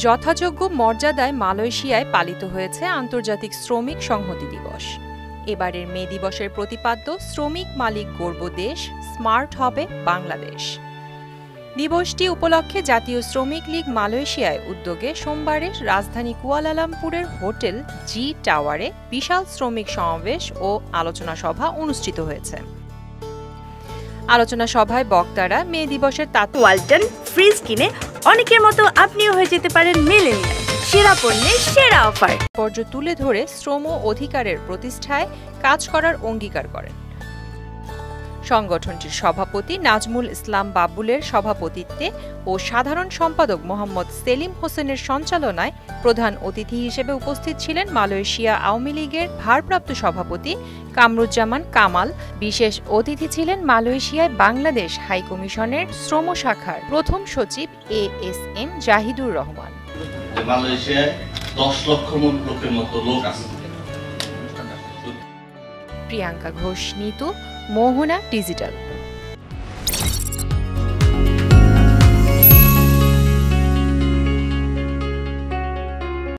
যথাযোগ্য মর্যাদায় মালয়েশিয়ায় পালিত হয়েছে আন্তর্জাতিক শ্রমিক সংহতি দিবস। এবারের মে দিবসের প্রতিপাদ্য শ্রমিক মালিক গর্ব দেশ, স্মার্ট হবে বাংলাদেশ। দিবসটি উপলক্ষে জাতীয় শ্রমিক লীগ মালয়েশিয়ায় উদ্যোগে সোমবারে রাজধানী কুয়ালালামপুরের হোটেল জি টাওয়ারে বিশাল শ্রমিক সমাবেশ ও আলোচনা সভা অনুষ্ঠিত হয়েছে। আলোচনা সভায় বক্তারা মে দিবসের ওয়ালটন ফ্রিজ কিনে অনেকের মতো আপনিও হয়ে যেতে পারেন মিলেনিয়াল, সেরা পণ্যের সেরা অফার তুলে ধরে শ্রম অধিকারের প্রতিষ্ঠায় কাজ করার অঙ্গীকার করেন। সংগঠনটির সভাপতি নাজমুল ইসলাম বাবুলের সভাপতিত্বে ও সাধারণ সম্পাদক মোহাম্মদ সেলিম হোসেনের সঞ্চালনায় প্রধান অতিথি হিসেবে উপস্থিত ছিলেন মালয়েশিয়া আওয়ামী লীগের ভারপ্রাপ্ত সভাপতি কামরুজ্জামান কামাল। বিশেষ অতিথি ছিলেন মালয়েশিয়ায় বাংলাদেশ হাইকমিশনের শ্রম শাখার প্রথম সচিব ASM জাহিদুর রহমান। মালয়েশিয়ায় 10 লক্ষ লোকের মতো লোক আছে। প্রিয়াঙ্কা ঘোষ, নিতু, মোহনা ডিজিটাল।